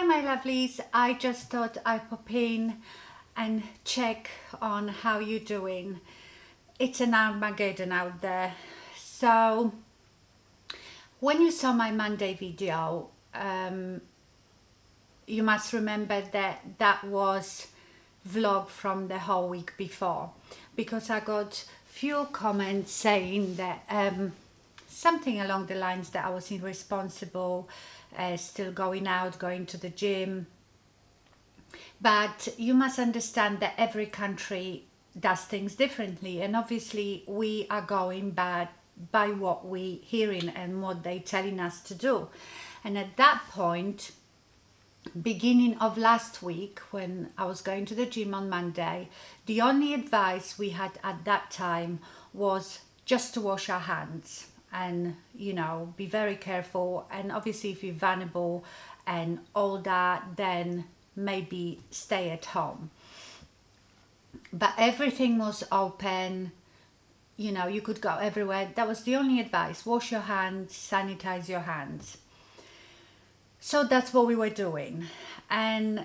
Hi my lovelies, I just thought I'd pop in and check on how you're doing. It's an Armageddon out there. So when you saw my Monday video, you must remember that that was vlog from the whole week before, because I got few comments saying that something along the lines that I was irresponsible, still going out, going to the gym. But you must understand that every country does things differently, and obviously we are going by what we hearing and what they telling us to do. And at that point, beginning of last week, when I was going to the gym on Monday, the only advice we had at that time was just to wash our hands and, you know, be very careful. And obviously if you're vulnerable and all that, then maybe stay at home. But everything was open, you know, you could go everywhere. That was the only advice: wash your hands, sanitize your hands. So that's what we were doing. And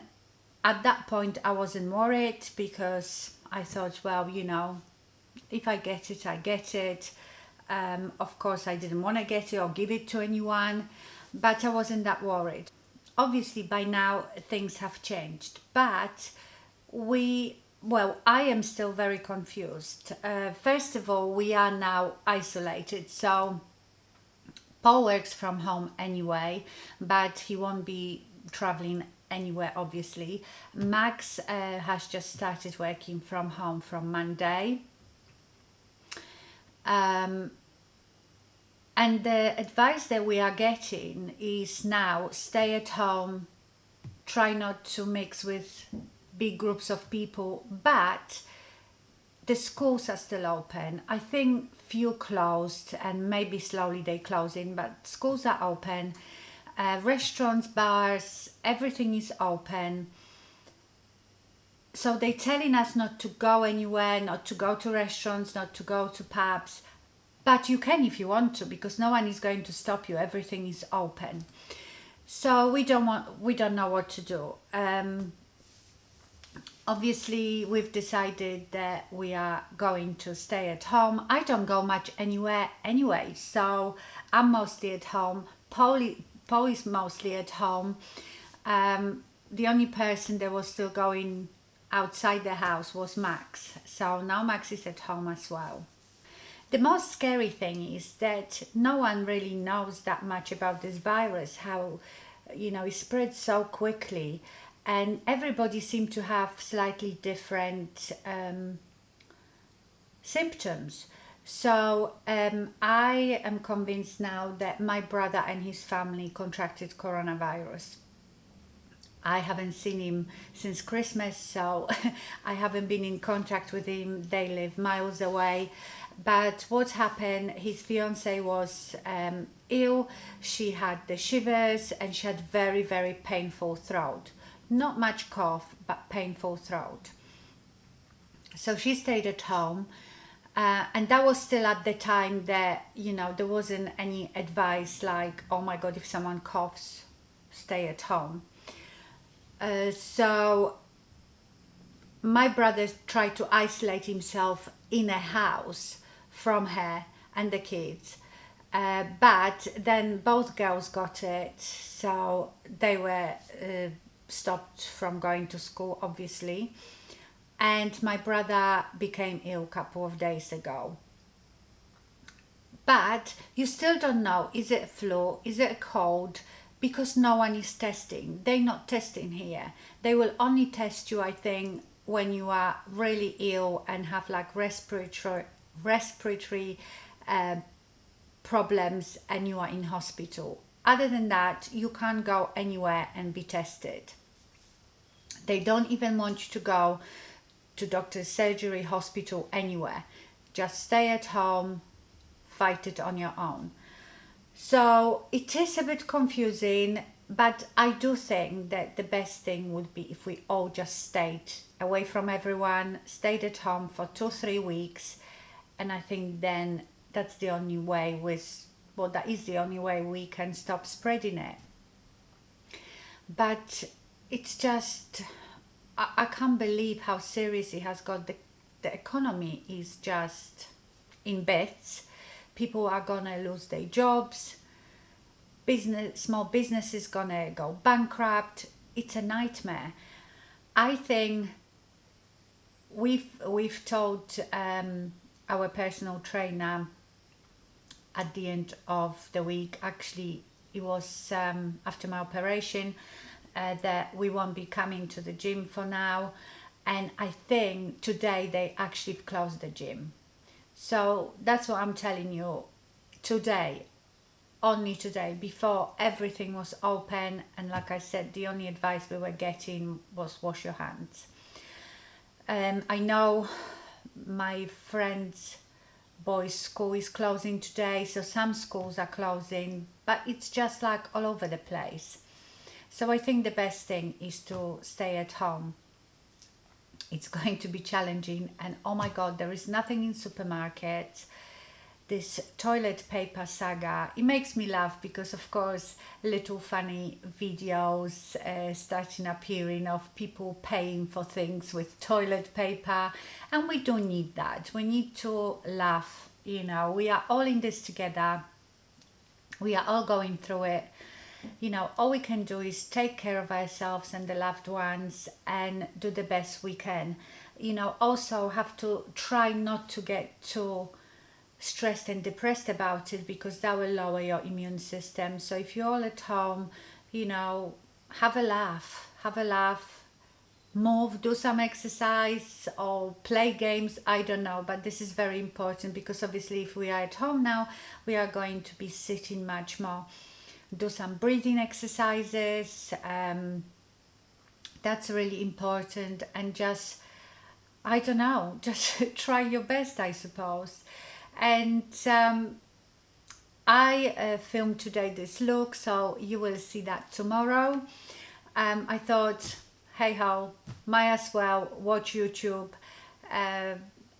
at that point I wasn't worried, because I thought, well, you know, if I get it, I get it. Of course I didn't want to get it or give it to anyone, but I wasn't that worried. Obviously by now things have changed, but I am still very confused. First of all, we are now isolated, so Paul works from home anyway, but he won't be traveling anywhere obviously. Max has just started working from home from Monday. And the advice that we are getting is now stay at home, try not to mix with big groups of people, but the schools are still open. I think few closed and maybe slowly they closing, but schools are open. Restaurants, bars, everything is open. So they're telling us not to go anywhere, not to go to restaurants, not to go to pubs. But you can if you want to, because no one is going to stop you. Everything is open. So we don't know what to do. Obviously we've decided that we are going to stay at home. I don't go much anywhere anyway, so I'm mostly at home. Paul is mostly at home. The only person that was still going outside the house was Max, so now Max is at home as well. The most scary thing is that no one really knows that much about this virus, how, you know, it spreads so quickly, and everybody seems to have slightly different symptoms. So I am convinced now that my brother and his family contracted coronavirus. I haven't seen him since Christmas, so I haven't been in contact with him. They live miles away. But what happened, his fiance was ill. She had the shivers and she had very, very painful throat. Not much cough, but painful throat. So she stayed at home. And that was still at the time that, you know, there wasn't any advice like, oh my God, if someone coughs, stay at home. So my brother tried to isolate himself in a house from her and the kids, but then both girls got it, so they were stopped from going to school obviously, and my brother became ill a couple of days ago. But you still don't know, is it a flu, is it a cold, because no one is testing. They're not testing here. They will only test you, I think, when you are really ill and have like respiratory problems and you are in hospital. Other than that, you can't go anywhere and be tested. They don't even want you to go to doctor's surgery, hospital, anywhere. Just stay at home, fight it on your own. So it is a bit confusing, but I do think that the best thing would be if we all just stayed away from everyone, stayed at home for 2-3 weeks, and I think then that's the only way that is the only way we can stop spreading it. but it's just, I can't believe how serious it has got. The economy is just in bits. People are gonna lose their jobs. Small businesses gonna go bankrupt. It's a nightmare. I think we've told our personal trainer at the end of the week, actually it was after my operation, that we won't be coming to the gym for now, and I think today they actually closed the gym. So that's what I'm telling you. Today, only today, before everything was open, and like I said, the only advice we were getting was wash your hands. I know my friend's boys' school is closing today, so some schools are closing, but it's just like all over the place. So I think the best thing is to stay at home. It's going to be challenging, and oh my god, there is nothing in supermarkets. This toilet paper saga, it makes me laugh because of course little funny videos starting appearing of people paying for things with toilet paper, and we don't need that. We need to laugh, you know, we are all in this together, we are all going through it. You know, all we can do is take care of ourselves and the loved ones and do the best we can. You know, also have to try not to get too stressed and depressed about it, because that will lower your immune system. So if you're all at home, you know, have a laugh, move, do some exercise or play games, I don't know, but this is very important, because obviously if we are at home now, we are going to be sitting much more. Do some breathing exercises, that's really important, and just, I don't know, just try your best, I suppose. And I filmed today this look, so you will see that tomorrow. I thought, hey ho, might as well watch YouTube,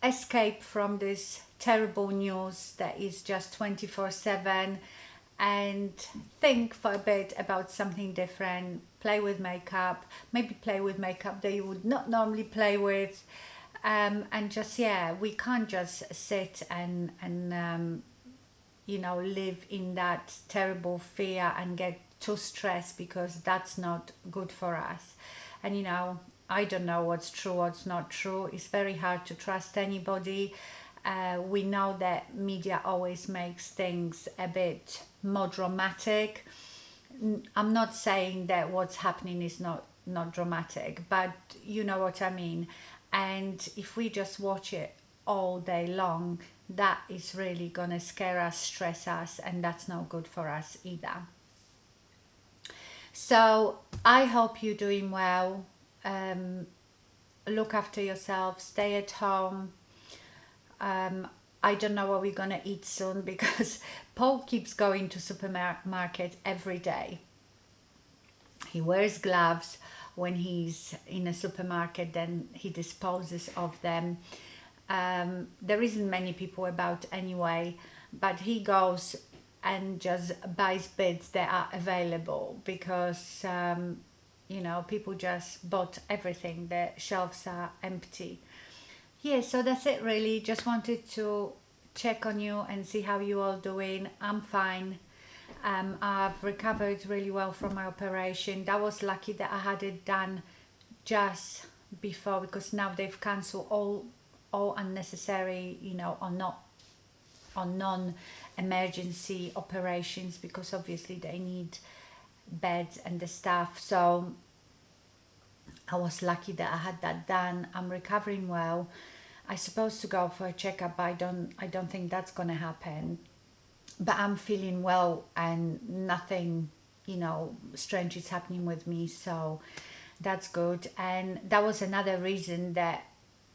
escape from this terrible news that is just 24/7, and think for a bit about something different, play with makeup, maybe play with makeup that you would not normally play with. And just, yeah, we can't just sit and you know, live in that terrible fear and get too stressed, because that's not good for us. And you know, I don't know what's true, what's not true. It's very hard to trust anybody. We know that media always makes things a bit more dramatic. I'm not saying that what's happening is not dramatic, but you know what I mean. And if we just watch it all day long, that is really gonna scare us, stress us, and that's not good for us either. So I hope you're doing well. Look after yourself, stay at home. I don't know what we're gonna eat soon, because Paul keeps going to supermarket every day. He wears gloves when he's in a supermarket, then he disposes of them. There isn't many people about anyway, but he goes and just buys bits that are available, because you know, people just bought everything, the shelves are empty. Yeah, so that's it really. Just wanted to check on you and see how you all doing. I'm fine. I've recovered really well from my operation. That was lucky that I had it done just before, because now they've cancelled all unnecessary, you know, or non-emergency operations, because obviously they need beds and the staff. So I was lucky that I had that done. I'm recovering well. I'm supposed to go for a checkup, but I don't think that's gonna happen. But I'm feeling well, and nothing, you know, strange is happening with me, so that's good. And that was another reason that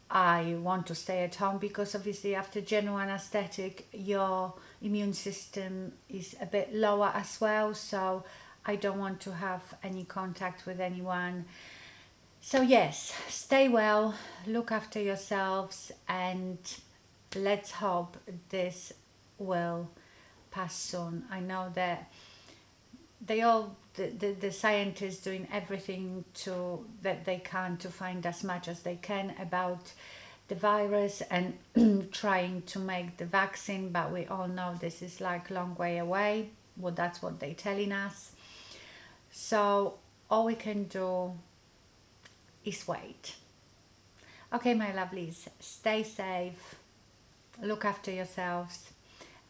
I want to stay at home, because obviously after general anesthetic your immune system is a bit lower as well, so I don't want to have any contact with anyone. So yes, stay well, look after yourselves, and let's hope this will pass soon. I know that the scientists doing everything that they can to find as much as they can about the virus and trying to make the vaccine, but we all know this is like a long way away. Well, that's what they're telling us. So all we can do is wait. Okay, my lovelies, stay safe, look after yourselves,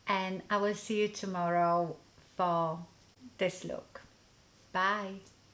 and I will see you tomorrow for this look. Bye.